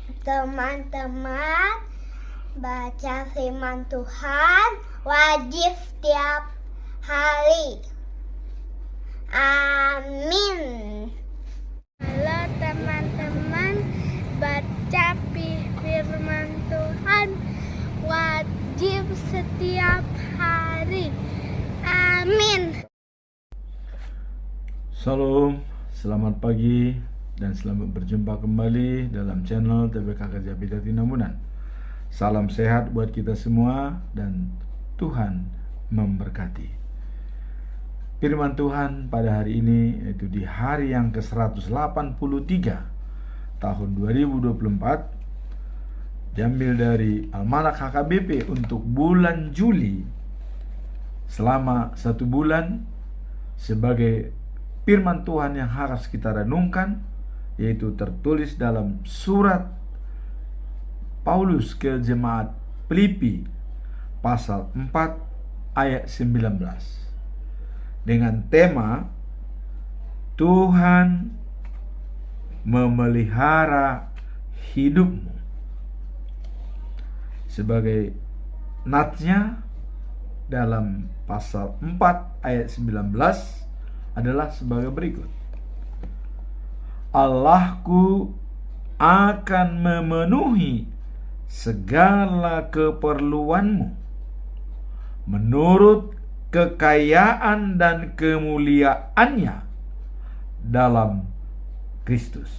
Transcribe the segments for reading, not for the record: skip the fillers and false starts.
Teman-teman, baca firman Tuhan wajib setiap hari. Amin. Halo teman-teman, baca firman Tuhan wajib setiap hari. Amin. Salam, selamat pagi dan selamat berjumpa kembali dalam channel TPK Kejati Tinamunan. Salam sehat buat kita semua dan Tuhan memberkati. Firman Tuhan pada hari ini yaitu di hari yang ke-183 tahun 2024 diambil dari Almanak HKBP untuk bulan Juli selama 1 bulan sebagai firman Tuhan yang harus kita renungkan, yaitu tertulis dalam surat Paulus ke jemaat Filipi pasal 4 ayat 19 dengan tema Tuhan memelihara hidupmu. Sebagai natsnya dalam pasal 4 ayat 19 adalah sebagai berikut. Allahku akan memenuhi segala keperluanmu menurut kekayaan dan kemuliaannya dalam Kristus.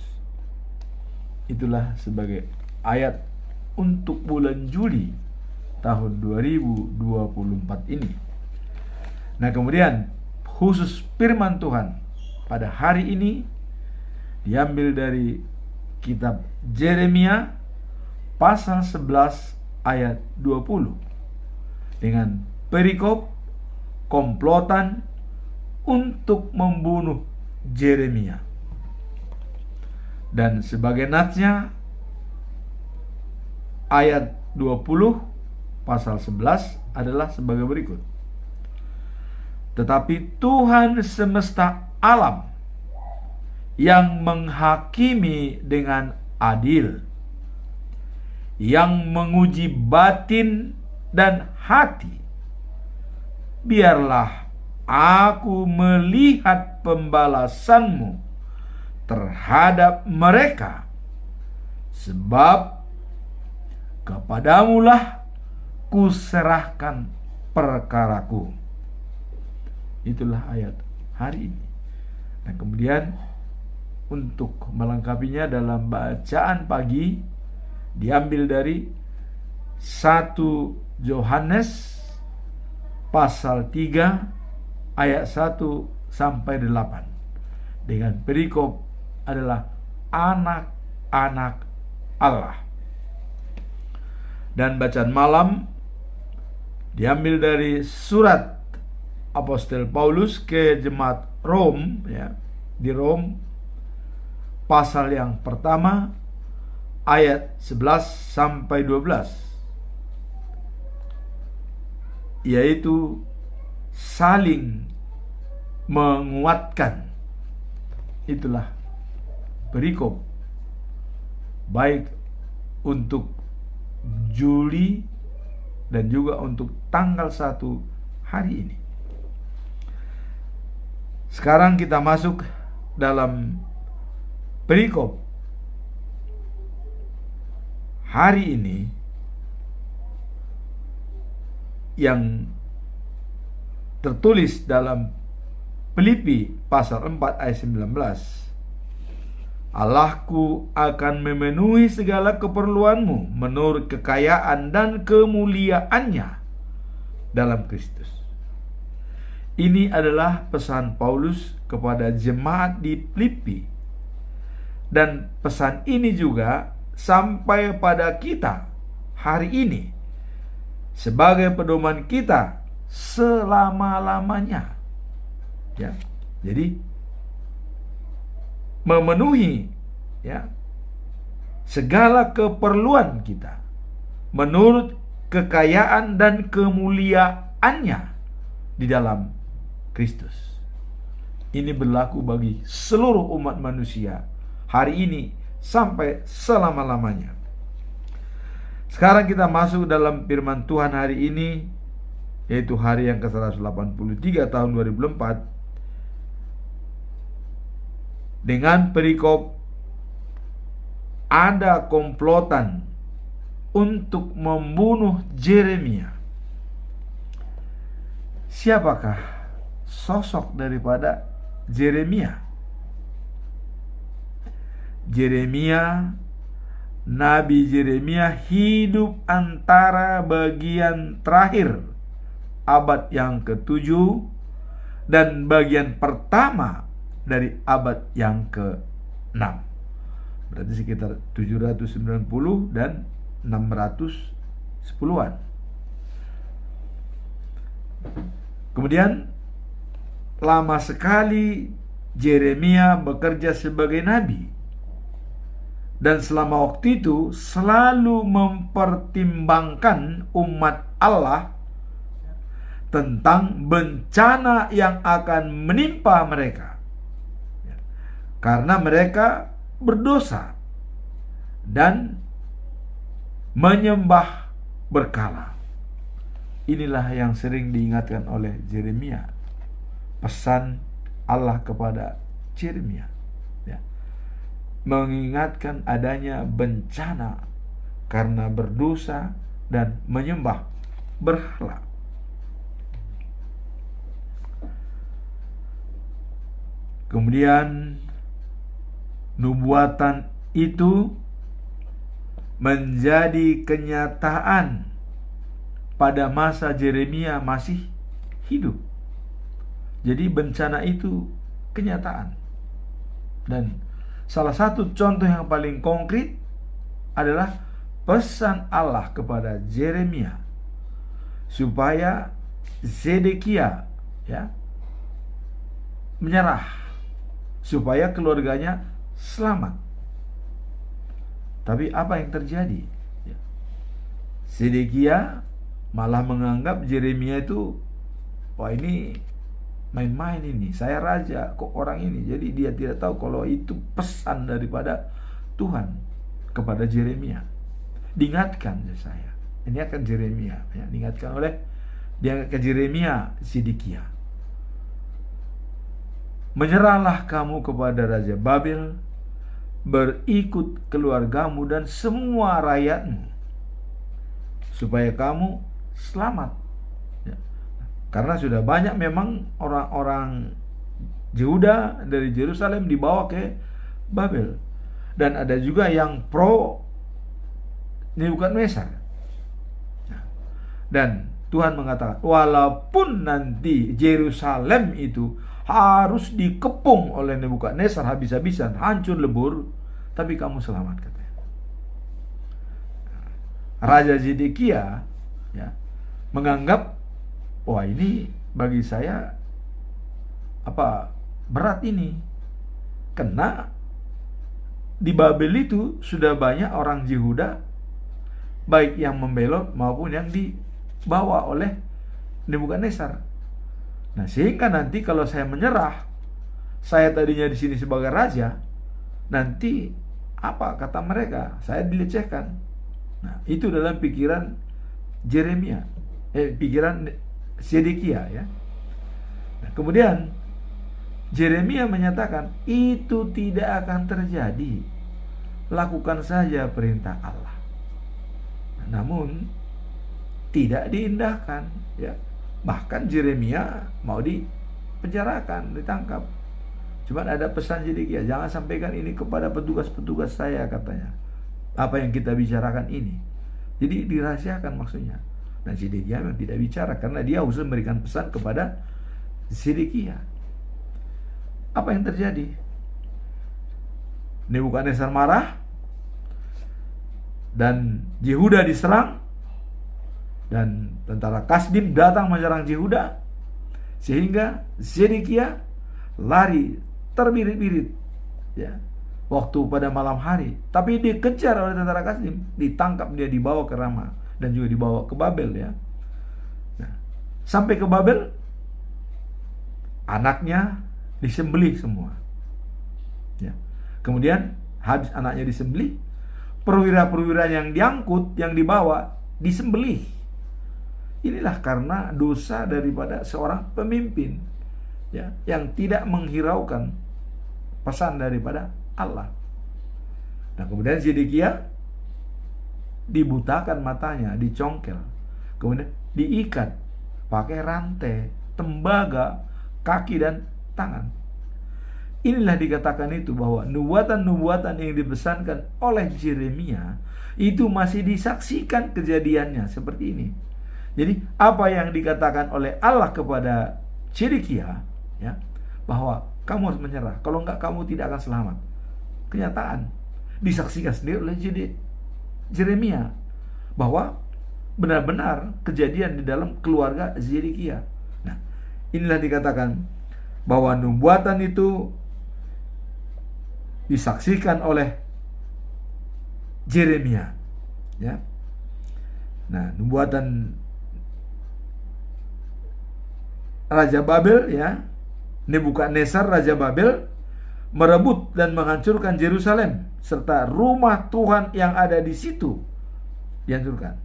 Itulah sebagai ayat untuk bulan Juli tahun 2024 ini. Nah, kemudian khusus firman Tuhan pada hari ini diambil dari kitab Yeremia pasal 11 ayat 20 dengan perikop komplotan untuk membunuh Yeremia. Dan sebagai natsnya ayat 20 pasal 11 adalah sebagai berikut. Tetapi Tuhan semesta alam yang menghakimi dengan adil, yang menguji batin dan hati, biarlah aku melihat pembalasanmu terhadap mereka, sebab kepadamulah kuserahkan perkaraku. Itulah ayat hari ini. Nah, kemudian untuk melengkapinya dalam bacaan pagi diambil dari 1 Yohanes pasal 3 ayat 1 sampai 8 dengan perikop adalah anak-anak Allah. Dan bacaan malam diambil dari surat Apostel Paulus ke jemaat Rom, ya, di Rom pasal yang pertama ayat 11 sampai 12, yaitu saling menguatkan. Itulah perikop baik untuk Juli dan juga untuk tanggal 1 hari ini. Sekarang kita masuk dalam perikop hari ini yang tertulis dalam Filipi pasal 4 ayat 19. Allahku akan memenuhi segala keperluanmu menurut kekayaan dan kemuliaannya dalam Kristus. Ini adalah pesan Paulus kepada jemaat di Filipi. Dan pesan ini juga sampai pada kita hari ini sebagai pedoman kita selama-lamanya. Ya. Jadi memenuhi, ya, segala keperluan kita menurut kekayaan dan kemuliaannya di dalam Kristus. Ini berlaku bagi seluruh umat manusia hari ini sampai selama-lamanya. Sekarang kita masuk dalam firman Tuhan hari ini, yaitu hari yang ke-183 tahun 2004, dengan perikop ada komplotan untuk membunuh Yeremia. Siapakah sosok daripada Yeremia? Nabi Yeremia hidup antara bagian terakhir abad yang ke-7 dan bagian pertama dari abad yang ke-6. Berarti sekitar 790 dan 610-an. Kemudian lama sekali Yeremia bekerja sebagai nabi. Dan selama waktu itu selalu mempertimbangkan umat Allah tentang bencana yang akan menimpa mereka, karena mereka berdosa dan menyembah berhala. Inilah yang sering diingatkan oleh Yeremia, pesan Allah kepada Yeremia, mengingatkan adanya bencana karena berdosa dan menyembah berhala. Kemudian nubuatan itu menjadi kenyataan pada masa Yeremia masih hidup. Jadi bencana itu kenyataan. Dan salah satu contoh yang paling konkret adalah pesan Allah kepada Yeremia supaya Zedekia menyerah, supaya keluarganya selamat. Tapi apa yang terjadi? Zedekia malah menganggap Yeremia itu, wah ini main-main ini, saya raja kok orang ini. Jadi dia tidak tahu kalau itu pesan daripada Tuhan kepada Yeremia. Diingatkan saya, ini akan Yeremia, diingatkan oleh Yeremia Zedekia. Menyerahlah kamu kepada Raja Babel, berikut keluargamu dan semua rakyatmu, supaya kamu selamat. Karena sudah banyak memang orang-orang Yehuda dari Yerusalem dibawa ke Babel. Dan ada juga yang pro Nebukadnezar. Dan Tuhan mengatakan, walaupun nanti Yerusalem itu harus dikepung oleh Nebukadnezar habis-habisan, hancur lebur, tapi kamu selamat, katanya. Raja Zedekia menganggap, wah ini bagi saya berat ini, karena di Babel itu sudah banyak orang Yehuda, baik yang membelot maupun yang dibawa oleh Nebukadnezar. Nah, sehingga nanti kalau saya menyerah, saya tadinya di sini sebagai raja, nanti apa kata mereka? Saya dilecehkan. Nah, itu dalam pikiran Yeremia, pikiran Zedekia Nah, kemudian Yeremia menyatakan itu tidak akan terjadi. Lakukan saja perintah Allah. Namun tidak diindahkan, Bahkan Yeremia mau dipenjarakan, ditangkap. Cuma ada pesan Zedekia, jangan sampaikan ini kepada petugas-petugas saya, katanya. Apa yang kita bicarakan ini. Jadi dirahasiakan maksudnya. Nah, Zedekia memang tidak bicara karena dia harus memberikan pesan kepada Zedekia. Apa yang terjadi? Nebukadnezar marah dan Yehuda diserang, dan tentara Kasdim datang menyerang Yehuda, sehingga Zedekia lari terbirit-birit waktu pada malam hari. Tapi dikejar oleh tentara Kasdim, ditangkap, dia dibawa ke Rama dan juga dibawa ke Babel. Nah, sampai ke Babel, anaknya disembelih semua. Kemudian habis anaknya disembelih, perwira-perwira yang diangkut, yang dibawa, disembelih. Inilah karena dosa daripada seorang pemimpin, ya, yang tidak menghiraukan pesan daripada Allah. Nah, kemudian Zedekia dibutakan matanya, dicongkel, kemudian diikat pakai rantai, tembaga, kaki dan tangan. Inilah dikatakan itu bahwa nubuatan-nubuatan yang dipesankan oleh Yeremia itu masih disaksikan kejadiannya seperti ini. Jadi apa yang dikatakan oleh Allah kepada Zedekia, ya, bahwa kamu harus menyerah, kalau enggak kamu tidak akan selamat. Kenyataan disaksikan sendiri oleh Yeremia bahwa benar-benar kejadian di dalam keluarga Zedekia. Nah, inilah dikatakan bahwa nubuatan itu disaksikan oleh Yeremia, ya. Nah, nubuatan Raja Babel, ya, Nebukadnezar Raja Babel merebut dan menghancurkan Yerusalem serta rumah Tuhan yang ada di situ dihancurkan.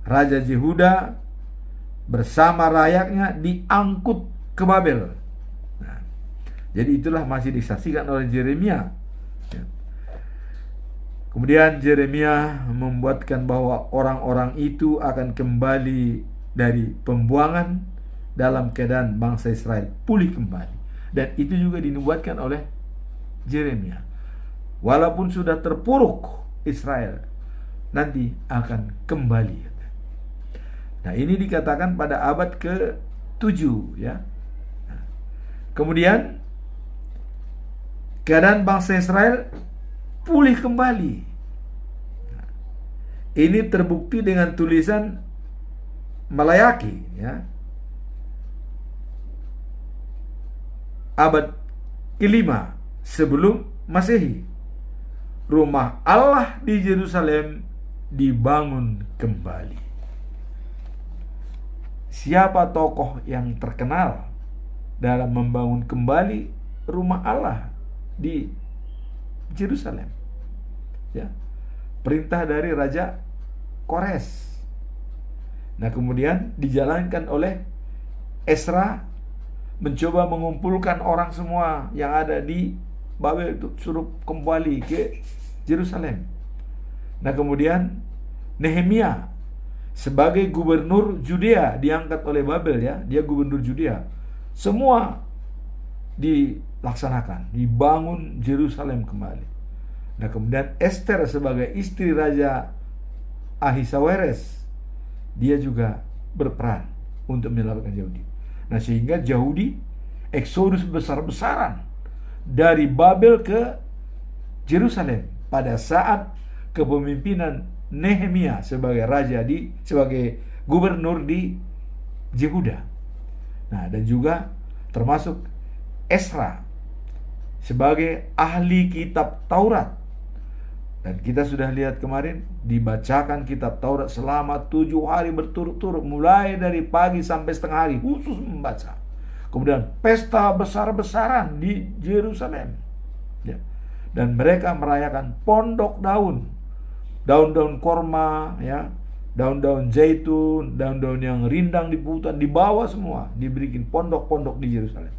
Raja Yehuda bersama rakyatnya diangkut ke Babel. Nah, jadi itulah masih disaksikan oleh Yeremia. Ya. Kemudian Yeremia membuatkan bahwa orang-orang itu akan kembali dari pembuangan dalam keadaan bangsa Israel pulih kembali. Dan itu juga dinubuatkan oleh Yeremia. Walaupun sudah terpuruk Israel, nanti akan kembali. Nah, ini dikatakan pada abad ke-7, ya. Nah, kemudian keadaan bangsa Israel pulih kembali. Nah, ini terbukti dengan tulisan Malayaki, ya, abad ke-5 sebelum Masehi. Rumah Allah di Yerusalem dibangun kembali. Siapa tokoh yang terkenal dalam membangun kembali rumah Allah di Yerusalem? Ya, perintah dari Raja Kores. Nah, kemudian dijalankan oleh Esra, mencoba mengumpulkan orang semua yang ada di Babel itu, suruh kembali ke Yerusalem. Nah, kemudian Nehemia sebagai gubernur Judea diangkat oleh Babel, ya, dia gubernur Judea. Semua dilaksanakan, dibangun Yerusalem kembali. Nah, kemudian Esther sebagai istri Raja Ahasuerus, dia juga berperan untuk menyelamatkan Yahudi. Nah, sehingga Yahudi eksodus besar-besaran dari Babel ke Yerusalem pada saat kepemimpinan Nehemia sebagai sebagai gubernur di Yehuda. Nah, dan juga termasuk Esra sebagai ahli kitab Taurat. Dan kita sudah lihat kemarin, dibacakan kitab Taurat selama 7 hari berturut-turut, mulai dari pagi sampai setengah hari, khusus membaca. Kemudian pesta besar-besaran di Yerusalem, ya. Dan mereka merayakan pondok daun-daun korma, ya, daun-daun zaitun, daun-daun yang rindang di hutan, dibawa semua, diberikan pondok-pondok di Yerusalem.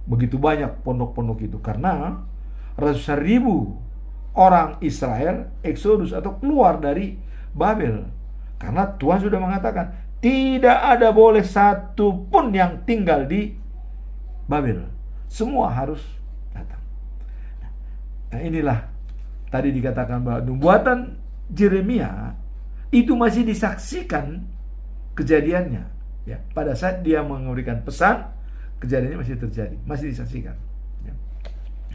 Begitu banyak pondok-pondok itu karena ratusan ribu orang Israel eksodus atau keluar dari Babel. Karena Tuhan sudah mengatakan tidak ada boleh satu pun yang tinggal di Babel. Semua harus datang. Nah, inilah tadi dikatakan bahwa nubuatan Yeremia itu masih disaksikan kejadiannya, ya. Pada saat dia memberikan pesan, kejadiannya masih terjadi, masih disaksikan, ya.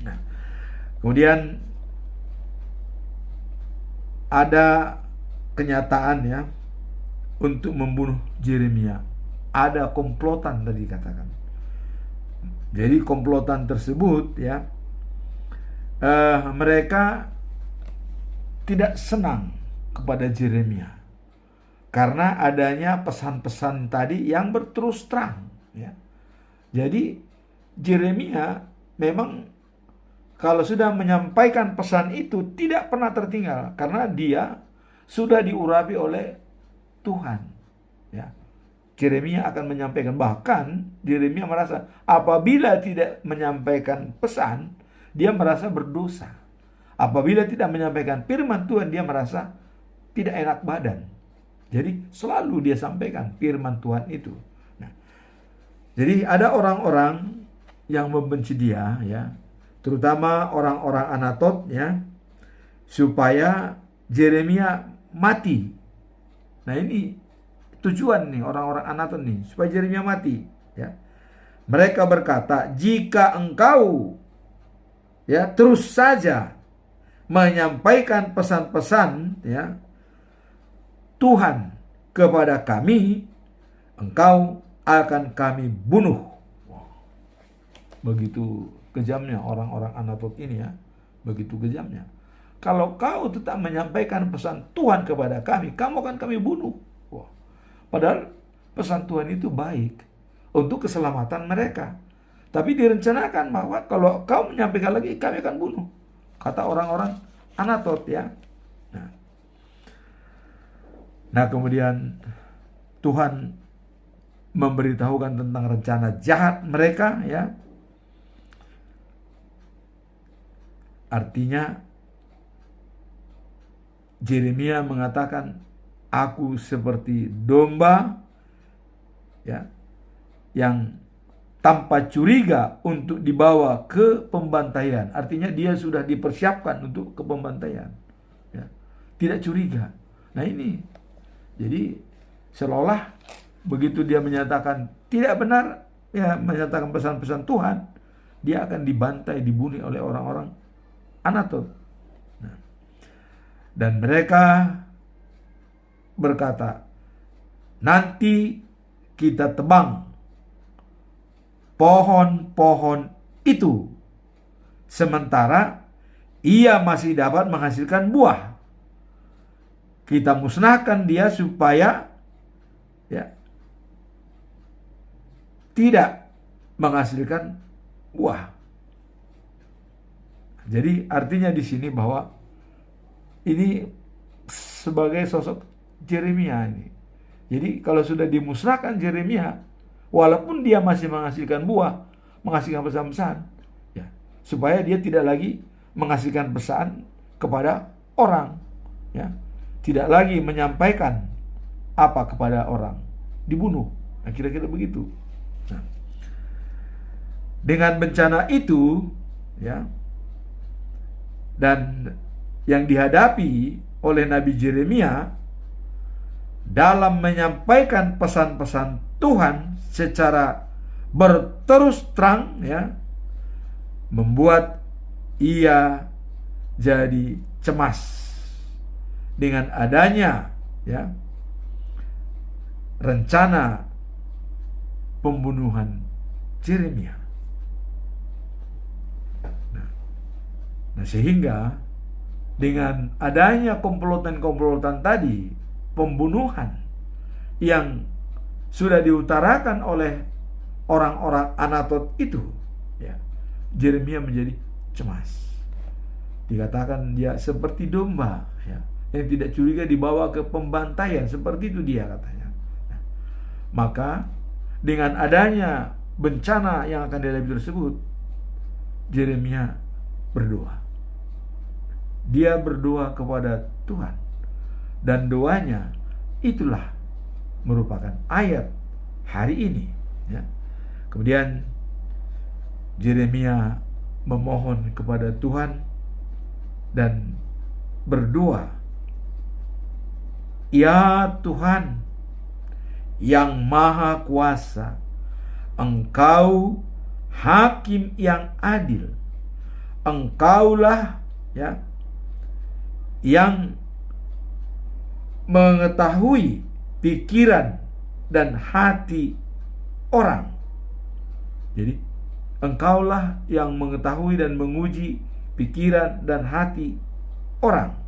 Nah, kemudian ada kenyataan, ya, untuk membunuh Yeremia. Ada komplotan tadi dikatakan. Jadi komplotan tersebut, ya, mereka tidak senang kepada Yeremia karena adanya pesan-pesan tadi yang berterus terang, ya. Jadi Yeremia memang kalau sudah menyampaikan pesan itu tidak pernah tertinggal karena dia sudah diurapi oleh Tuhan. Ya. Yeremia akan menyampaikan, bahkan Yeremia merasa apabila tidak menyampaikan pesan, dia merasa berdosa. Apabila tidak menyampaikan firman Tuhan, dia merasa tidak enak badan. Jadi selalu dia sampaikan firman Tuhan itu. Nah, jadi ada orang-orang yang membenci dia, ya, terutama orang-orang Anatot, ya, supaya Yeremia mati. Nah, ini tujuan nih orang-orang Anatot nih, supaya Yeremia mati, ya. Mereka berkata, jika engkau, ya, terus saja menyampaikan pesan-pesan, ya, Tuhan kepada kami, engkau akan kami bunuh. Begitu kejamnya orang-orang Anatot ini, ya, begitu kejamnya. Kalau kau tetap menyampaikan pesan Tuhan kepada kami, kamu akan kami bunuh. Wah. Padahal pesan Tuhan itu baik untuk keselamatan mereka. Tapi direncanakan bahwa kalau kau menyampaikan lagi, kami akan bunuh. Kata orang-orang Anatot, ya. Nah, kemudian Tuhan memberitahukan tentang rencana jahat mereka, ya. Artinya Yeremia mengatakan, aku seperti domba, ya, yang tanpa curiga untuk dibawa ke pembantaian. Artinya dia sudah dipersiapkan untuk ke pembantaian, ya. Tidak curiga. Nah, ini jadi seolah begitu dia menyatakan tidak benar, ya, menyatakan pesan-pesan Tuhan, dia akan dibantai, dibunuh oleh orang-orang Anatot. Nah, dan mereka berkata, nanti kita tebang pohon-pohon itu, sementara ia masih dapat menghasilkan buah. Kita musnahkan dia supaya, ya, tidak menghasilkan buah. Jadi artinya di sini bahwa ini sebagai sosok Yeremia ini. Jadi kalau sudah dimusnahkan Yeremia, walaupun dia masih menghasilkan buah, menghasilkan pesan-pesan, ya, supaya dia tidak lagi menghasilkan pesan kepada orang, ya, tidak lagi menyampaikan apa kepada orang, dibunuh. Nah, kira-kira begitu. Nah, dengan bencana itu, ya, dan yang dihadapi oleh Nabi Yeremia dalam menyampaikan pesan-pesan Tuhan secara berterus terang, ya, membuat ia jadi cemas dengan adanya, ya, rencana pembunuhan Yeremia. Nah, sehingga dengan adanya komplotan-komplotan tadi, pembunuhan yang sudah diutarakan oleh orang-orang Anatot itu, ya, Yeremia menjadi cemas. Dikatakan dia seperti domba, ya, yang tidak curiga dibawa ke pembantaian, seperti itu dia katanya. Nah, maka dengan adanya bencana yang akan dihadapi tersebut, Yeremia berdoa. Dia berdoa kepada Tuhan, dan doanya itulah merupakan ayat hari ini, ya. Kemudian Yeremia memohon kepada Tuhan dan berdoa, ya Tuhan yang maha kuasa, Engkau hakim yang adil, Engkaulah, ya, yang mengetahui pikiran dan hati orang. Jadi Engkaulah yang mengetahui dan menguji pikiran dan hati orang.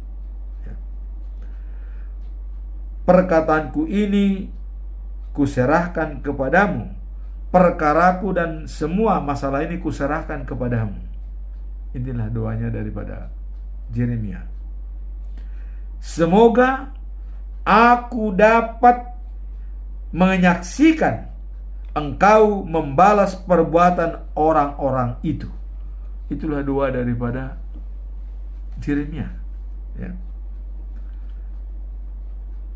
Perkataanku ini kuserahkan kepadamu, perkaraku dan semua masalah ini kuserahkan kepadamu. Inilah doanya daripada Yeremia. Semoga aku dapat menyaksikan engkau membalas perbuatan orang-orang itu. Itulah doa daripada Yeremia. Ya.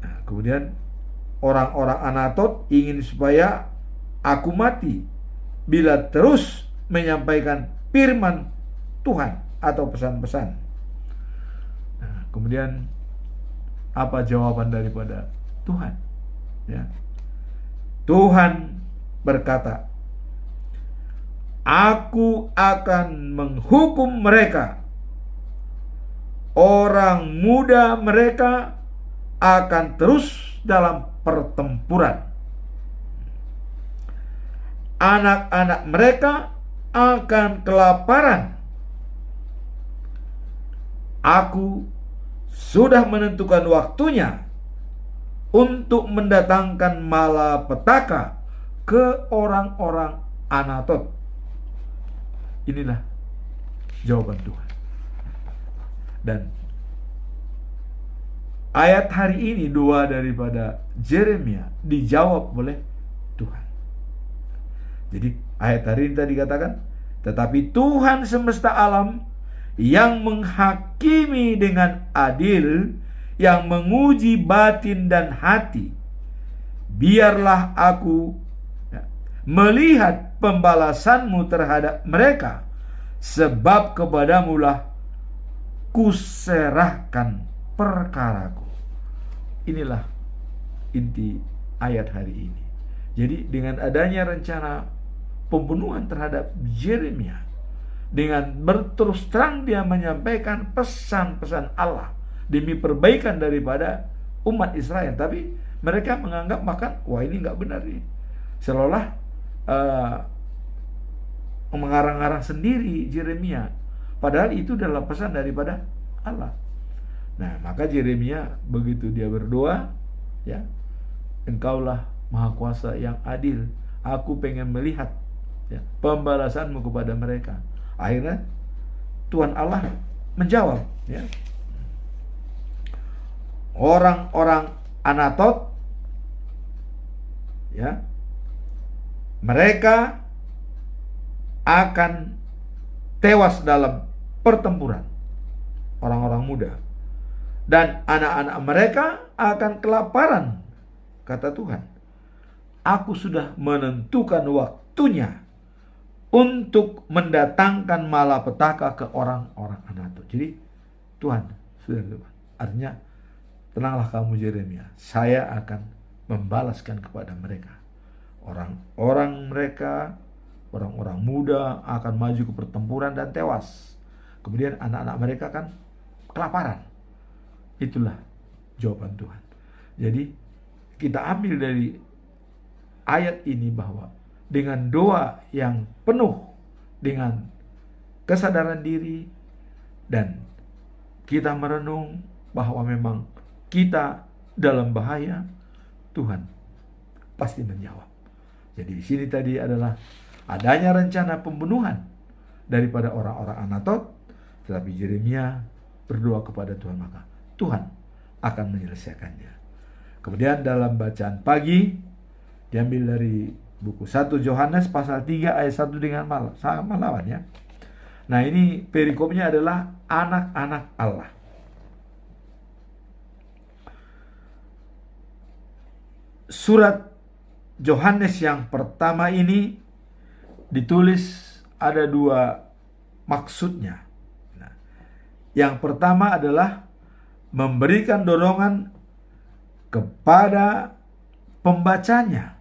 Nah, kemudian orang-orang Anatot ingin supaya aku mati bila terus menyampaikan firman Tuhan atau pesan-pesan. Nah, kemudian apa jawaban daripada Tuhan? Ya. Tuhan berkata, aku akan menghukum mereka. Orang muda mereka akan terus dalam pertempuran. Anak-anak mereka akan kelaparan. Aku sudah menentukan waktunya untuk mendatangkan malapetaka ke orang-orang Anatot. Inilah jawaban Tuhan. Dan ayat hari ini, doa daripada Yeremia dijawab oleh Tuhan. Jadi ayat hari ini tadi katakan, tetapi Tuhan semesta alam yang menghakimi dengan adil, yang menguji batin dan hati, biarlah aku melihat pembalasanmu terhadap mereka, sebab kepadamulah kuserahkan perkaraku. Inilah inti ayat hari ini. Jadi dengan adanya rencana pembunuhan terhadap Yeremia, dengan berterus terang dia menyampaikan pesan-pesan Allah demi perbaikan daripada umat Israel, tapi mereka menganggap wah ini nggak benar nih, seolah mengarang-arang sendiri Yeremia, padahal itu adalah pesan daripada Allah. Nah, maka Yeremia begitu dia berdoa, ya, engkaulah Maha Kuasa yang adil, aku pengen melihat, ya, pembalasanmu kepada mereka. Akhirnya Tuhan Allah menjawab, ya. Orang-orang Anatot, ya, mereka akan tewas dalam pertempuran, orang-orang muda, dan anak-anak mereka akan kelaparan, kata Tuhan. Aku sudah menentukan waktunya untuk mendatangkan malapetaka ke orang-orang Anatot. Jadi Tuhan sudah tentukan. Artinya, tenanglah kamu Yeremia, saya akan membalaskan kepada mereka. Orang-orang mereka, orang-orang muda akan maju ke pertempuran dan tewas. Kemudian anak-anak mereka kan kelaparan. Itulah jawaban Tuhan. Jadi kita ambil dari ayat ini bahwa dengan doa yang penuh dengan kesadaran diri, dan kita merenung bahwa memang kita dalam bahaya, Tuhan pasti menjawab. Jadi di sini tadi adalah adanya rencana pembunuhan daripada orang-orang Anatot, tetapi Yeremia berdoa kepada Tuhan, maka Tuhan akan menyelesaikannya. Kemudian dalam bacaan pagi diambil dari buku 1 Yohanes pasal 3 ayat 1 dengan sama lawan, ya. Nah, ini perikopnya adalah anak-anak Allah. Surat Yohanes yang pertama ini ditulis ada dua maksudnya. Nah, yang pertama adalah memberikan dorongan kepada pembacanya,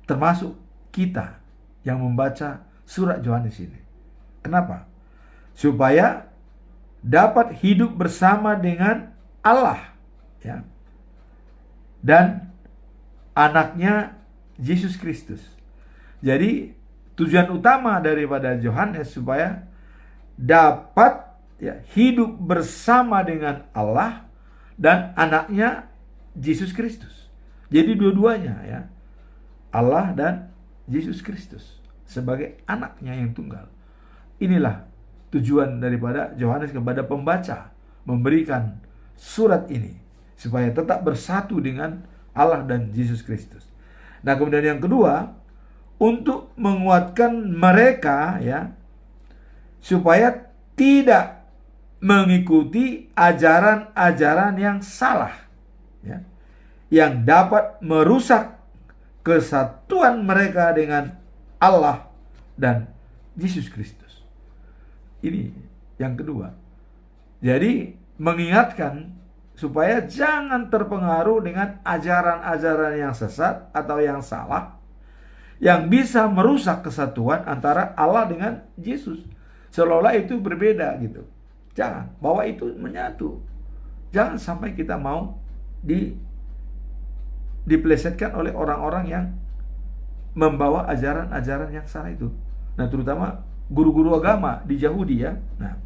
termasuk kita yang membaca surat Yohanes ini. Kenapa? Supaya dapat hidup bersama dengan Allah, ya, dan anaknya Yesus Kristus. Jadi tujuan utama daripada Yohanes supaya dapat, ya, hidup bersama dengan Allah dan anaknya Yesus Kristus. Jadi dua-duanya, ya, Allah dan Yesus Kristus sebagai anaknya yang tunggal. Inilah tujuan daripada Yohanes kepada pembaca memberikan surat ini supaya tetap bersatu dengan Allah dan Yesus Kristus. Nah, kemudian yang kedua, untuk menguatkan mereka ya supaya tidak mengikuti ajaran-ajaran yang salah ya, yang dapat merusak kesatuan mereka dengan Allah dan Yesus Kristus. Ini yang kedua. Jadi mengingatkan supaya jangan terpengaruh dengan ajaran-ajaran yang sesat atau yang salah yang bisa merusak kesatuan antara Allah dengan Yesus. Seolah-olah itu berbeda gitu. Jangan, bahwa itu menyatu. Jangan sampai kita mau dipelesetkan oleh orang-orang yang membawa ajaran-ajaran yang salah itu. Nah, terutama guru-guru agama di Yahudi ya. Nah,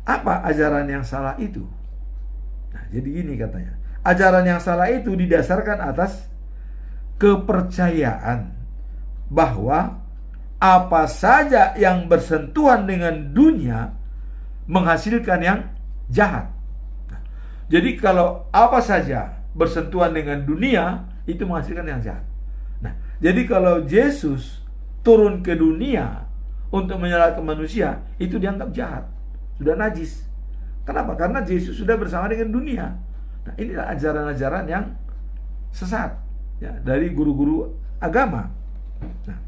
apa ajaran yang salah itu? Nah, jadi gini katanya. Ajaran yang salah itu didasarkan atas kepercayaan bahwa apa saja yang bersentuhan dengan dunia menghasilkan yang jahat. Nah, jadi kalau apa saja bersentuhan dengan dunia itu menghasilkan yang jahat. Nah, jadi kalau Yesus turun ke dunia untuk menyelamatkan manusia, itu dianggap jahat, sudah najis. Kenapa? Karena Yesus sudah bersama dengan dunia. Nah, inilah ajaran-ajaran yang sesat ya, dari guru-guru agama. Nah,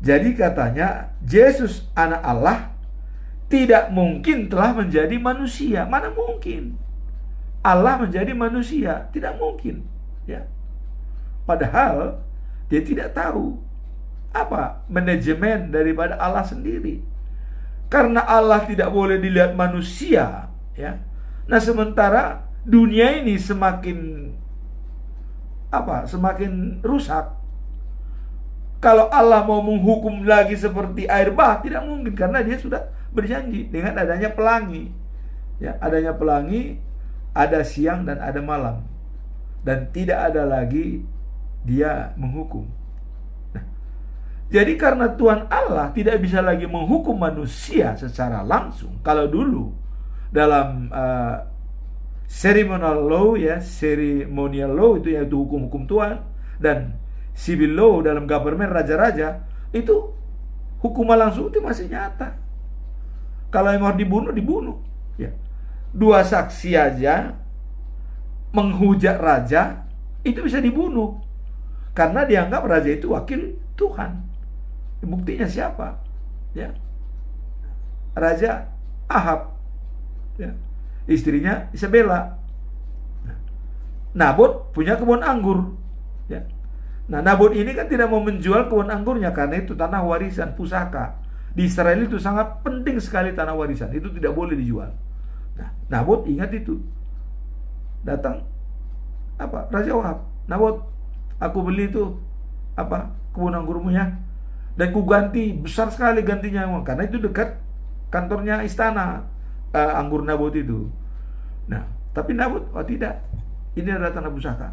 jadi katanya Yesus anak Allah tidak mungkin telah menjadi manusia. Mana mungkin Allah menjadi manusia? Tidak mungkin ya. Padahal dia tidak tahu apa manajemen daripada Allah sendiri. Karena Allah tidak boleh dilihat manusia ya. Nah, sementara dunia ini semakin rusak. Kalau Allah mau menghukum lagi seperti air bah, tidak mungkin, karena dia sudah berjanji dengan adanya pelangi. Ya, adanya pelangi, ada siang dan ada malam. Dan tidak ada lagi dia menghukum. Nah, jadi karena Tuhan Allah tidak bisa lagi menghukum manusia secara langsung. Kalau dulu dalam ceremonial law ya, ceremonial law itu yaitu hukum-hukum Tuhan, dan civil law dalam government raja-raja, itu hukuman langsung itu masih nyata. Kalau yang mau dibunuh ya. 2 saksi aja menghujat raja itu bisa dibunuh karena dianggap raja itu wakil Tuhan. Buktinya siapa? Ya. Raja Ahab. Ya. Istrinya Isabella. Nabot punya kebun anggur. Ya. Nah, Nabot ini kan tidak mau menjual kebun anggurnya karena itu tanah warisan pusaka. Di Israel itu sangat penting sekali tanah warisan. Itu tidak boleh dijual. Nah, Nabot ingat itu. Datang Raja Wahab. Nabot, aku beli itu kebun anggurmu ya. Dan ku ganti besar sekali gantinya karena itu dekat kantornya istana anggur Nabot itu. Nah, tapi Nabot tidak. Ini adalah tanah pusaka.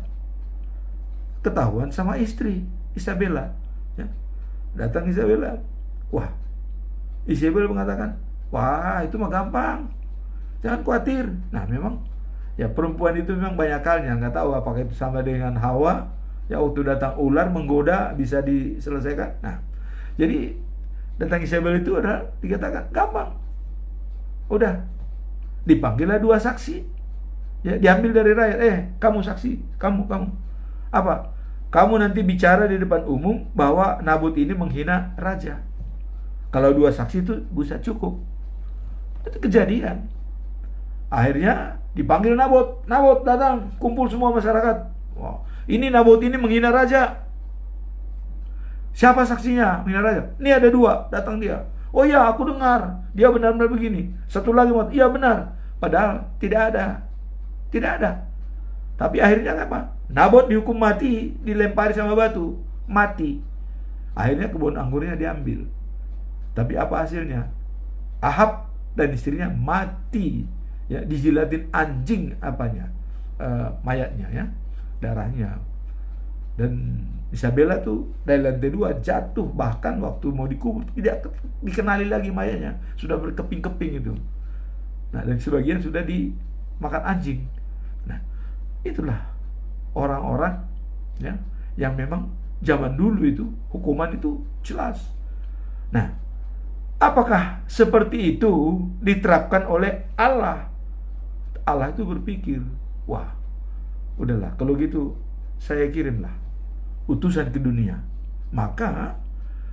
Ketahuan sama istri Isabella ya. Datang Isabella. Wah, Isabella mengatakan, wah itu mah gampang, jangan khawatir. Nah, memang ya perempuan itu memang banyak halnya, nggak tahu apakah itu sama dengan Hawa ya, waktu datang ular menggoda bisa diselesaikan. Nah, jadi datang Isabella itu adalah dikatakan gampang. Udah dipanggillah 2 saksi ya, diambil dari rakyat. Kamu saksi, kamu kamu nanti bicara di depan umum bahwa Nabot ini menghina raja. Kalau 2 saksi itu bisa cukup. Itu kejadian. Akhirnya dipanggil Nabot. Nabot datang, kumpul semua masyarakat. Wow, ini Nabot ini menghina raja. Siapa saksinya menghina raja? Ini ada 2, datang dia. Oh ya, aku dengar dia benar-benar begini. Satu lagi, iya benar. Padahal tidak ada. Tapi akhirnya apa? Nabot dihukum mati, dilempari sama batu, mati. Akhirnya kebun anggurnya diambil. Tapi apa hasilnya? Ahab dan istrinya mati, ya, dijilatin anjing mayatnya ya, darahnya. Dan Isabella tuh dari lantai 2 jatuh, bahkan waktu mau dikubur tidak dikenali lagi mayatnya, sudah berkeping-keping itu. Nah, dan sebagian sudah dimakan anjing. Nah, itulah orang-orang ya yang memang zaman dulu itu hukuman itu jelas. Nah, apakah seperti itu diterapkan oleh Allah? Allah itu berpikir, wah, udahlah kalau gitu saya kirimlah utusan ke dunia. Maka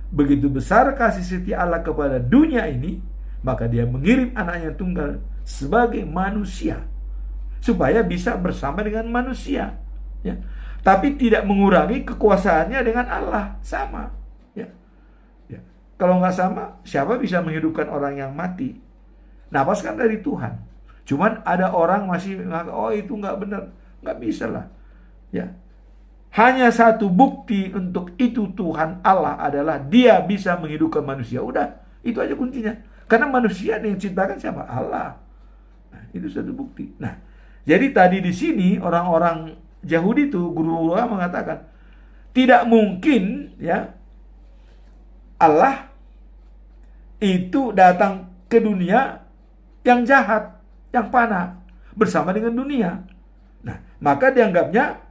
begitu besar kasih setia Allah kepada dunia ini, maka dia mengirim anaknya tunggal sebagai manusia supaya bisa bersama dengan manusia, ya. Tapi tidak mengurangi kekuasaannya dengan Allah, sama, ya. Ya. Kalau nggak sama, siapa bisa menghidupkan orang yang mati? Nafas kan dari Tuhan. Cuman ada orang masih menganggap, oh itu nggak benar, nggak bisa lah, ya. Hanya satu bukti untuk itu Tuhan Allah adalah dia bisa menghidupkan manusia. Udah, itu aja kuncinya. Karena manusia yang ciptakan siapa? Allah. Nah, itu satu bukti. Nah, jadi tadi di sini orang-orang Yahudi itu, guru mengatakan tidak mungkin ya Allah itu datang ke dunia yang jahat, yang panah bersama dengan dunia. Nah, maka dianggapnya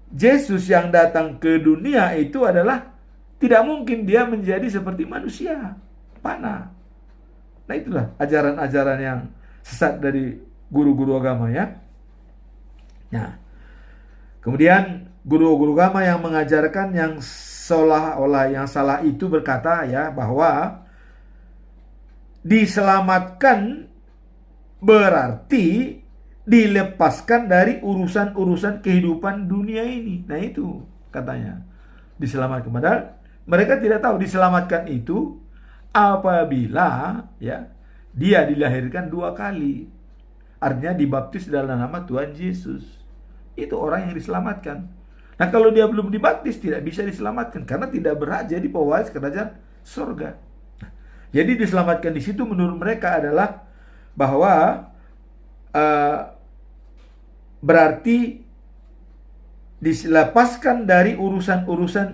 Yesus yang datang ke dunia itu adalah tidak mungkin dia menjadi seperti manusia panah. Nah, itulah ajaran-ajaran yang sesat dari guru-guru agama, ya. Nah, kemudian guru-guru agama yang mengajarkan yang seolah-olah yang salah itu berkata ya bahwa diselamatkan berarti dilepaskan dari urusan-urusan kehidupan dunia ini. Nah, itu katanya diselamatkan. Padahal mereka tidak tahu diselamatkan itu apabila ya dia dilahirkan 2 kali. Artinya dibaptis dalam nama Tuhan Yesus. Itu orang yang diselamatkan. Nah, kalau dia belum dibaptis tidak bisa diselamatkan karena tidak berhak jadi pewaris kerajaan surga. Nah, jadi diselamatkan di situ menurut mereka adalah bahwa berarti dilepaskan dari urusan-urusan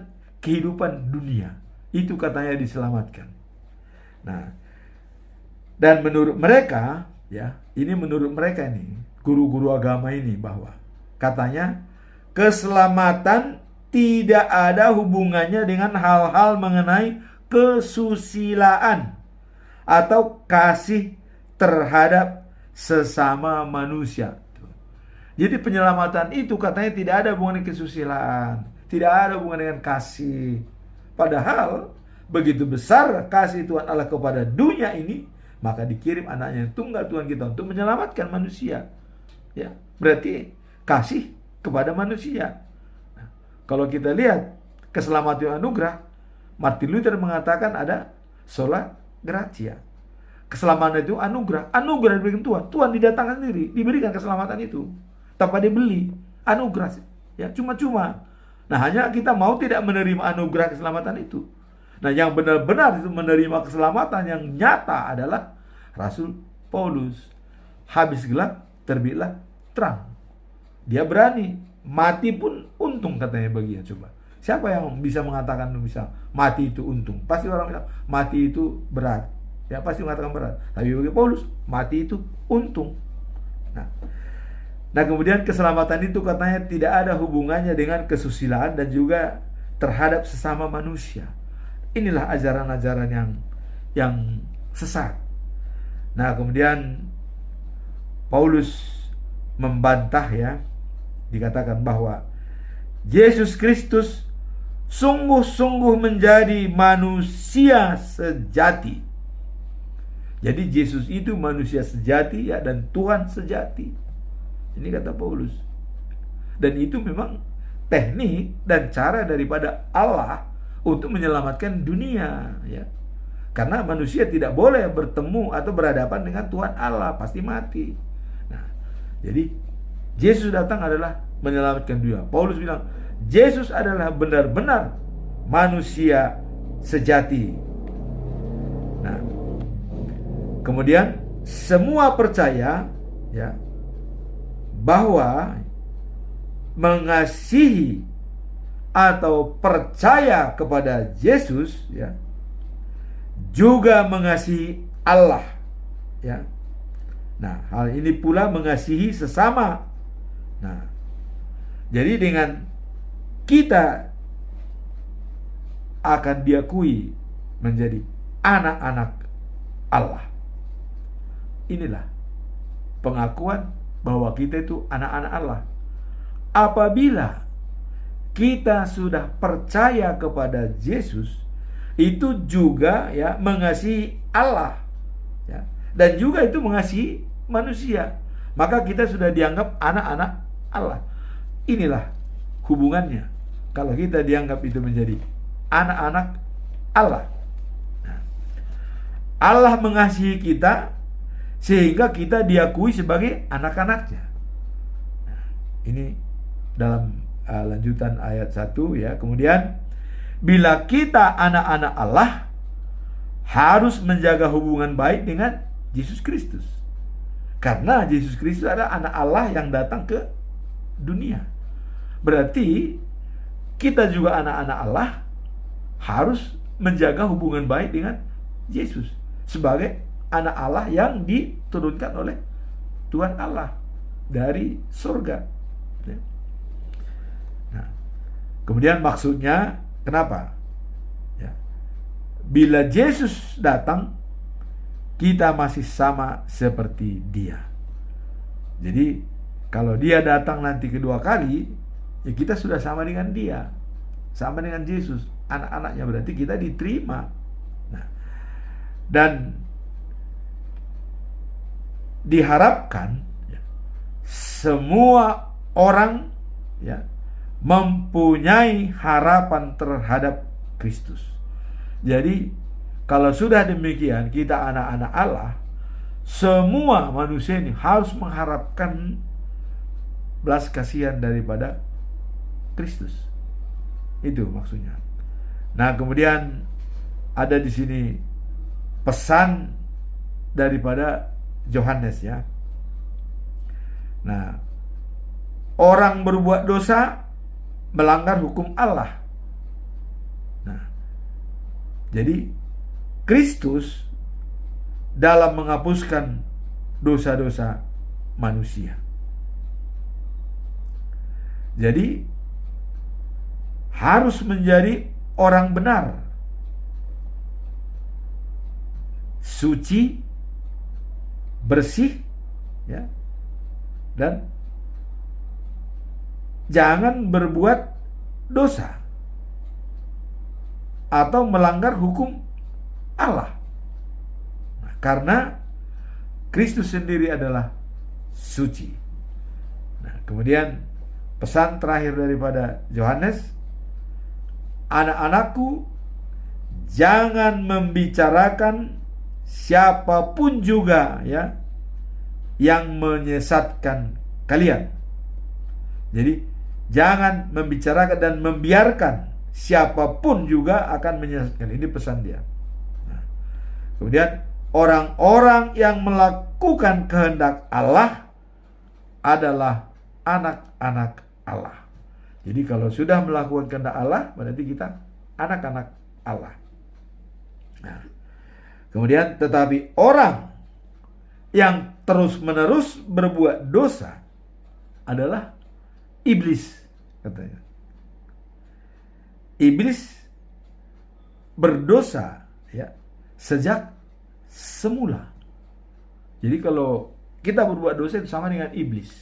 kehidupan dunia. Itu katanya diselamatkan. Nah, dan menurut mereka, ya, ini menurut mereka nih, guru-guru agama ini bahwa katanya keselamatan tidak ada hubungannya dengan hal-hal mengenai kesusilaan atau kasih terhadap sesama manusia. Jadi penyelamatan itu katanya tidak ada hubungan dengan kesusilaan, tidak ada hubungan dengan kasih. Padahal begitu besar kasih Tuhan Allah kepada dunia ini, maka dikirim anaknya yang tunggal Tuhan kita untuk menyelamatkan manusia. Ya, berarti kasih kepada manusia. Nah, kalau kita lihat keselamatan anugerah, Martin Luther mengatakan ada sola gratia. Keselamatan itu anugerah, anugerah diberikan Tuhan. Tuhan didatangkan sendiri, diberikan keselamatan itu tanpa dibeli, anugerah, ya, cuma-cuma. Nah, hanya kita mau tidak menerima anugerah keselamatan itu. Nah, yang benar-benar itu menerima keselamatan yang nyata adalah Rasul Paulus. Habis gelap, terbitlah terang. Dia berani, mati pun untung katanya baginya. Coba, siapa yang bisa mengatakan bisa mati itu untung? Pasti orang bilang mati itu berat. Ya, pasti mengatakan berat. Tapi bagi Paulus, mati itu untung. Nah, kemudian keselamatan itu katanya tidak ada hubungannya dengan kesusilaan dan juga terhadap sesama manusia. Inilah ajaran-ajaran yang sesat. Nah, kemudian Paulus membantah, ya, dikatakan bahwa Yesus Kristus sungguh-sungguh menjadi manusia sejati. Jadi Yesus itu manusia sejati, ya, dan Tuhan sejati. Ini kata Paulus. Dan itu memang teknik dan cara daripada Allah untuk menyelamatkan dunia, ya. Karena manusia tidak boleh bertemu atau berhadapan dengan Tuhan Allah, pasti mati. Nah, jadi Yesus datang adalah menyelamatkan dunia. Paulus bilang, Yesus adalah benar-benar manusia sejati. Nah, kemudian semua percaya, ya, bahwa mengasihi atau percaya kepada Yesus, ya, juga mengasihi Allah, ya. Nah, hal ini pula mengasihi sesama. Nah, jadi dengan kita akan diakui menjadi anak-anak Allah. Inilah pengakuan bahwa kita itu anak-anak Allah. Apabila kita sudah percaya kepada Yesus, itu juga, ya, mengasihi Allah, ya, dan juga itu mengasihi manusia. Maka kita sudah dianggap anak-anak Allah. Inilah hubungannya kalau kita dianggap itu menjadi anak-anak Allah. Nah, Allah mengasihi kita sehingga kita diakui sebagai anak-anaknya. Nah, ini dalam lanjutan ayat 1, ya. Kemudian, bila kita anak-anak Allah, harus menjaga hubungan baik dengan Yesus Kristus. Karena Yesus Kristus adalah anak Allah yang datang ke dunia. Berarti kita juga anak-anak Allah harus menjaga hubungan baik dengan Yesus sebagai anak Allah yang diturunkan oleh Tuhan Allah dari surga. Nah, kemudian maksudnya kenapa? Ya. Bila Yesus datang, kita masih sama seperti Dia. Jadi kalau Dia datang nanti kedua kali, ya kita sudah sama dengan Dia, sama dengan Yesus, anak-anaknya, berarti kita diterima. Nah, dan diharapkan, ya, semua orang, ya, mempunyai harapan terhadap Kristus. Jadi kalau sudah demikian, kita anak-anak Allah, semua manusia ini harus mengharapkan belas kasihan daripada Kristus. Itu maksudnya. Nah, kemudian ada di sini pesan daripada Yohanes, ya. Nah, orang berbuat dosa melanggar hukum Allah. Nah, jadi Kristus dalam menghapuskan dosa-dosa manusia. Jadi harus menjadi orang benar, suci, bersih, ya, dan jangan berbuat dosa atau melanggar hukum Allah. Nah, karena Kristus sendiri adalah suci. Nah, kemudian pesan terakhir daripada Yohanes, anak-anakku, jangan membicarakan siapapun juga, ya, yang menyesatkan kalian. Jadi jangan membicarakan dan membiarkan siapapun juga akan menyesatkan. Ini pesan dia. Nah, kemudian orang-orang yang melakukan kehendak Allah adalah anak-anak Allah. Jadi kalau sudah melakukan kehendak Allah, berarti kita anak-anak Allah. Nah, kemudian tetapi orang yang terus-menerus berbuat dosa adalah iblis, katanya. Iblis berdosa, ya, sejak semula. Jadi kalau kita berbuat dosa itu sama dengan iblis,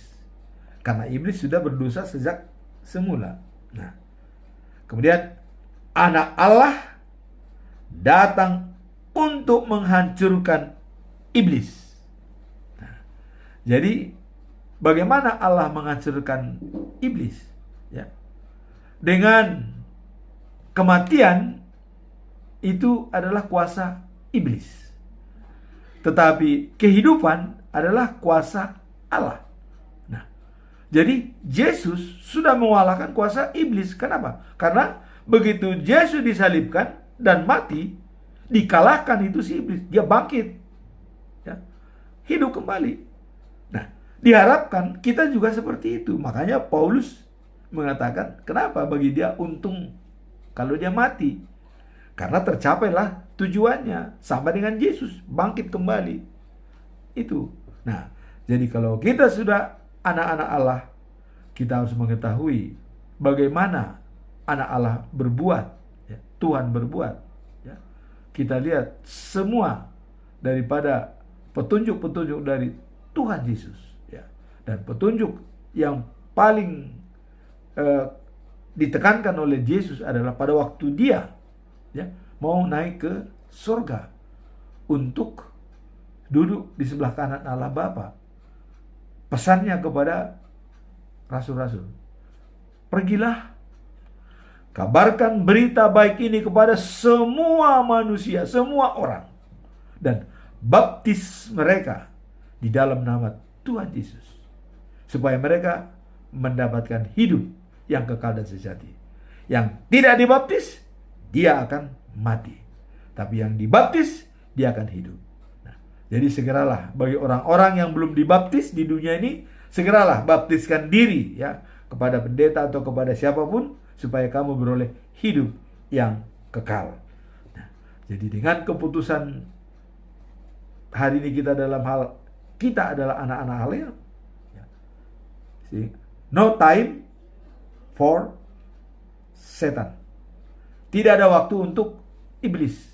karena iblis sudah berdosa sejak semula. Nah, kemudian anak Allah datang untuk menghancurkan iblis. Nah, jadi bagaimana Allah menghancurkan iblis? Ya, dengan kematian. Itu adalah kuasa iblis. Tetapi kehidupan adalah kuasa Allah. Nah, jadi Yesus sudah mengalahkan kuasa iblis. Kenapa? Karena begitu Yesus disalibkan dan mati, dikalahkan itu si iblis. Dia bangkit, ya, hidup kembali. Nah, diharapkan kita juga seperti itu. Makanya Paulus mengatakan, kenapa bagi dia untung kalau dia mati? Karena tercapailah tujuannya, sama dengan Yesus, bangkit kembali. Itu. Nah, jadi kalau kita sudah anak-anak Allah, kita harus mengetahui bagaimana anak Allah berbuat, ya, Tuhan berbuat. Ya. Kita lihat semua daripada petunjuk-petunjuk dari Tuhan Yesus, ya. Dan petunjuk yang paling ditekankan oleh Yesus adalah pada waktu dia, ya, mau naik ke surga untuk duduk di sebelah kanan Allah Bapa. Pesannya kepada rasul-rasul, pergilah, kabarkan berita baik ini kepada semua manusia, semua orang, dan baptis mereka di dalam nama Tuhan Yesus, supaya mereka mendapatkan hidup yang kekal dan sejati. Yang tidak dibaptis, dia akan mati. Tapi yang dibaptis, dia akan hidup. Nah, jadi segeralah bagi orang-orang yang belum dibaptis di dunia ini, segeralah baptiskan diri, ya, kepada pendeta atau kepada siapapun, supaya kamu beroleh hidup yang kekal. Nah, jadi dengan keputusan hari ini kita dalam hal kita adalah anak-anak Allah, ya. No time for setan. Tidak ada waktu untuk iblis.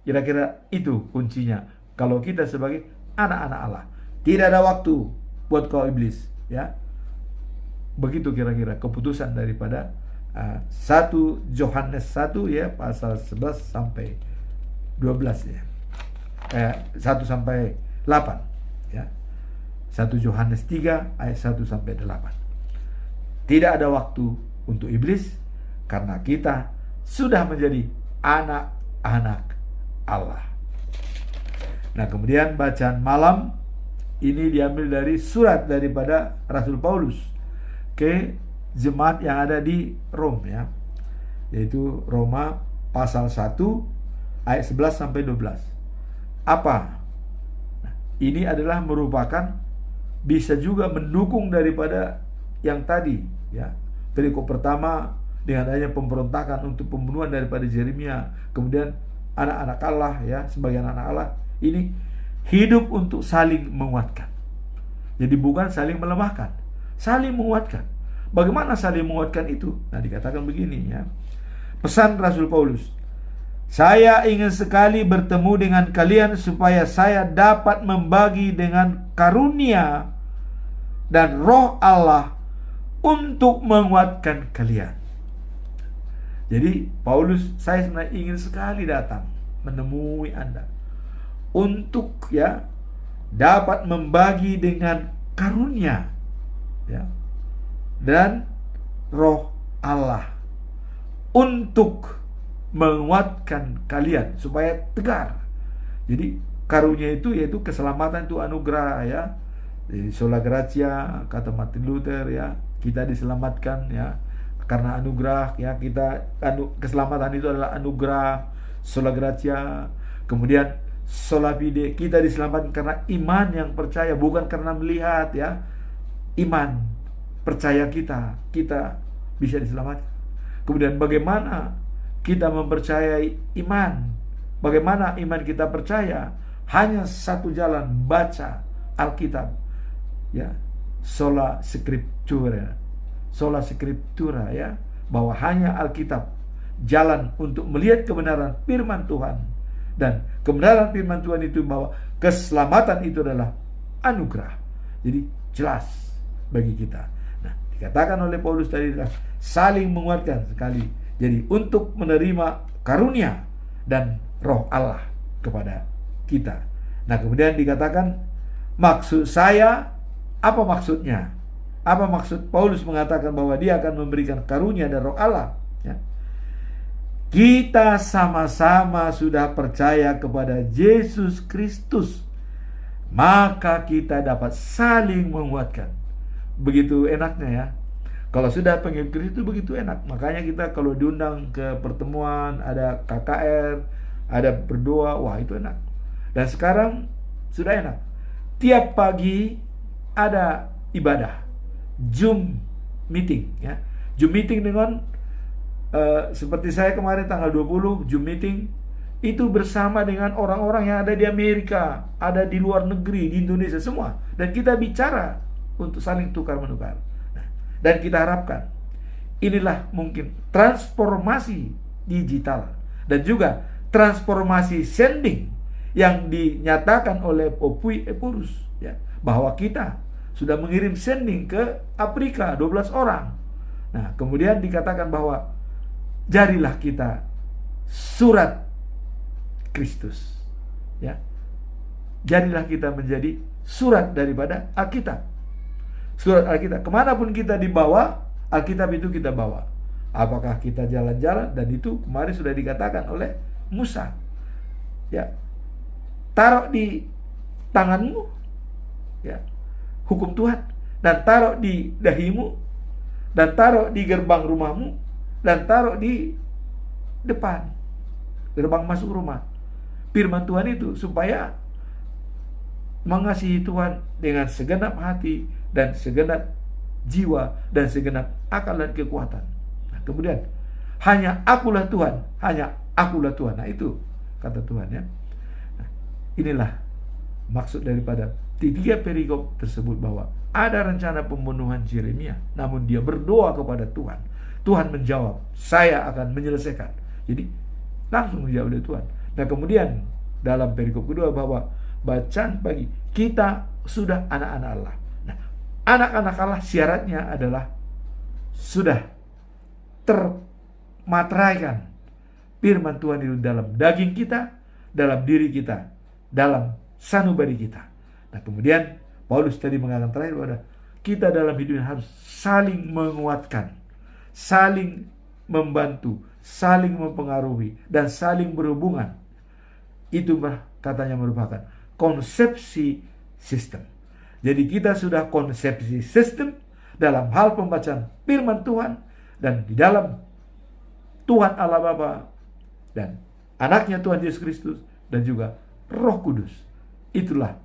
Kira-kira itu kuncinya. Kalau kita sebagai anak-anak Allah, tidak ada waktu buat kau iblis, ya. Begitu kira-kira keputusan daripada 1 Yohanes 1, ya, pasal 11 sampai 12, ya. 1 sampai 8, ya. 1 Yohanes 3 ayat 1 sampai 8. Tidak ada waktu untuk iblis karena kita sudah menjadi anak-anak Allah. Nah, kemudian bacaan malam ini diambil dari surat daripada Rasul Paulus ke jemaat yang ada di Rom, ya. Yaitu Roma pasal 1 ayat 11 sampai 12. Apa? Nah, ini adalah merupakan bisa juga mendukung daripada yang tadi, ya. Perikop pertama dengan adanya pemberontakan untuk pembunuhan daripada Yeremia, kemudian anak-anak Allah, ya, sebagai anak-anak Allah ini hidup untuk saling menguatkan. Jadi bukan saling melemahkan, saling menguatkan. Bagaimana saling menguatkan itu? Nah, dikatakan begini, ya. Pesan Rasul Paulus, saya ingin sekali bertemu dengan kalian supaya saya dapat membagi dengan karunia dan roh Allah untuk menguatkan kalian. Jadi Paulus, saya sebenarnya ingin sekali datang menemui Anda untuk, ya, dapat membagi dengan karunia, ya, dan roh Allah untuk menguatkan kalian supaya tegar. Jadi karunia itu yaitu keselamatan, itu anugerah, ya. Sola gratia kata Martin Luther, ya. Kita diselamatkan, ya, karena anugerah, ya. Keselamatan itu adalah anugerah, sola gratia. Kemudian sola fide, kita diselamatkan karena iman yang percaya, bukan karena melihat, ya. Iman percaya kita bisa diselamatkan. Kemudian bagaimana kita mempercayai iman? Bagaimana iman kita percaya? Hanya satu jalan, baca Alkitab, ya. Sola scriptura, ya, bahwa hanya Alkitab jalan untuk melihat kebenaran firman Tuhan. Dan kebenaran firman Tuhan itu bahwa keselamatan itu adalah anugerah. Jadi jelas bagi kita. Nah, dikatakan oleh Paulus tadi adalah saling menguatkan sekali. Jadi untuk menerima karunia dan roh Allah kepada kita. Nah, kemudian dikatakan, maksud saya, apa maksudnya? Apa maksud Paulus mengatakan bahwa dia akan memberikan karunia dan roh Allah, ya? Kita sama-sama sudah percaya kepada Yesus Kristus, maka kita dapat saling menguatkan. Begitu enaknya, ya. Kalau sudah pengikut Kristus begitu enak. Makanya kita kalau diundang ke pertemuan, ada KKR, ada berdoa, wah itu enak. Dan sekarang sudah enak. Tiap pagi ada ibadah, Zoom meeting, ya. Zoom meeting dengan seperti saya kemarin tanggal 20 Zoom meeting itu bersama dengan orang-orang yang ada di Amerika, ada di luar negeri, di Indonesia semua, dan kita bicara untuk saling tukar-menukar. Nah, dan kita harapkan inilah mungkin transformasi digital dan juga transformasi sending yang dinyatakan oleh Opui Epurus, ya, bahwa kita sudah mengirim sending ke Afrika 12 orang. Nah, kemudian dikatakan bahwa jadilah kita surat Kristus, ya. Jadilah kita menjadi surat daripada Alkitab. Surat Alkitab, kemanapun kita dibawa, Alkitab itu kita bawa. Apakah kita jalan-jalan, dan itu kemarin sudah dikatakan oleh Musa, ya, taruh di tanganmu, ya, hukum Tuhan, dan taruh di dahimu, dan taruh di gerbang rumahmu, dan taruh di depan gerbang masuk rumah. Firman Tuhan itu supaya mengasihi Tuhan dengan segenap hati dan segenap jiwa dan segenap akal dan kekuatan. Nah, kemudian hanya akulah Tuhan, hanya akulah Tuhan. Nah, itu kata Tuhan, ya. Nah, inilah maksud daripada tiga perikop tersebut, bahwa ada rencana pembunuhan Yeremia, namun dia berdoa kepada Tuhan. Tuhan menjawab, saya akan menyelesaikan. Jadi langsung dijawab oleh Tuhan. Nah, kemudian dalam perikop kedua, bahwa bacaan pagi kita sudah anak-anak Allah. Nah, anak-anak Allah syaratnya adalah sudah termateraikan firman Tuhan itu dalam daging kita, dalam diri kita, dalam sanubari kita. Nah, kemudian Paulus tadi mengatakan terakhir bahwa kita dalam hidup harus saling menguatkan, saling membantu, saling mempengaruhi, dan saling berhubungan. Itu katanya merupakan konsepsi sistem. Jadi kita sudah konsepsi sistem dalam hal pembacaan firman Tuhan, dan di dalam Tuhan Allah Bapa dan anaknya Tuhan Yesus Kristus dan juga Roh Kudus. Itulah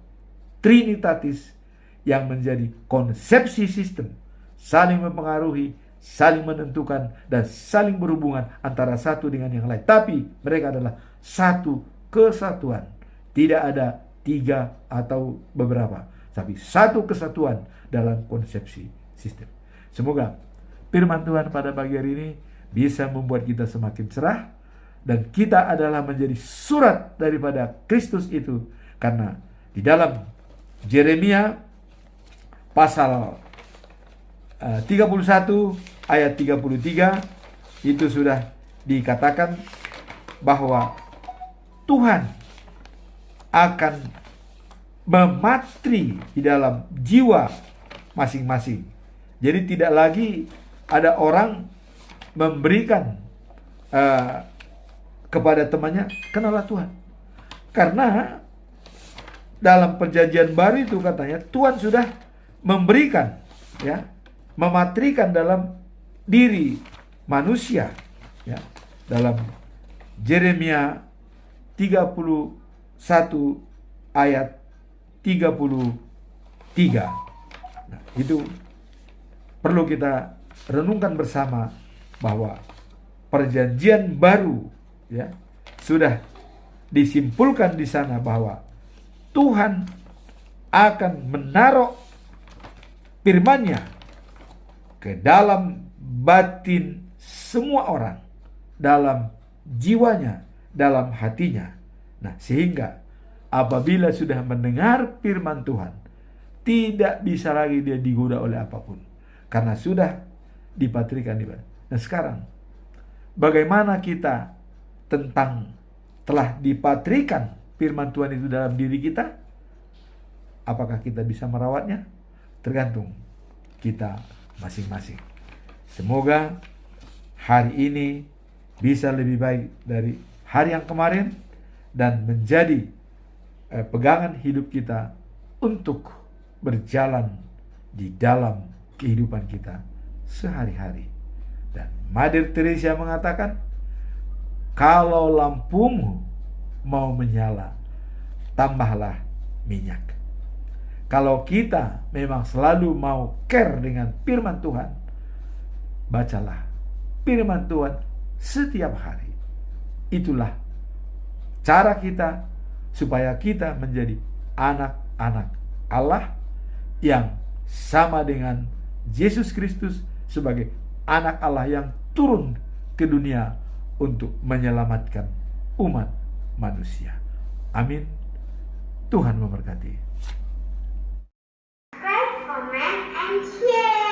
Trinitatis yang menjadi konsepsi sistem, saling mempengaruhi, saling menentukan, dan saling berhubungan antara satu dengan yang lain. Tapi mereka adalah satu kesatuan. Tidak ada tiga atau beberapa, tapi satu kesatuan dalam konsepsi sistem. Semoga firman Tuhan pada pagi hari ini bisa membuat kita semakin cerah, dan kita adalah menjadi surat daripada Kristus itu. Karena di dalam Yeremia pasal 31 ayat 33 itu sudah dikatakan bahwa Tuhan akan mematri di dalam jiwa masing-masing. Jadi tidak lagi ada orang memberikan kepada temannya, kenalah Tuhan. Karena dalam perjanjian baru itu katanya Tuhan sudah memberikan, ya, mematrikan dalam diri manusia, ya, dalam Yeremia 31 ayat 33. Nah, itu perlu kita renungkan bersama, bahwa perjanjian baru, ya, sudah disimpulkan di sana bahwa Tuhan akan menaruh firman-Nya ke dalam batin semua orang, dalam jiwanya, dalam hatinya. Nah, sehingga apabila sudah mendengar firman Tuhan, tidak bisa lagi dia digoda oleh apapun, karena sudah dipatrikan di mana. Nah, sekarang bagaimana kita tentang telah dipatrikan firman Tuhan itu dalam diri kita? Apakah kita bisa merawatnya? Tergantung kita masing-masing. Semoga hari ini bisa lebih baik dari hari yang kemarin, dan menjadi pegangan hidup kita untuk berjalan di dalam kehidupan kita sehari-hari. Dan Mother Teresa mengatakan, kalau lampumu mau menyala, tambahlah minyak. Kalau kita memang selalu mau care dengan firman Tuhan, bacalah firman Tuhan setiap hari. Itulah cara kita supaya kita menjadi anak-anak Allah yang sama dengan Yesus Kristus sebagai anak Allah yang turun ke dunia untuk menyelamatkan umat manusia. Amin. Tuhan memberkati. Subscribe, comment, and share.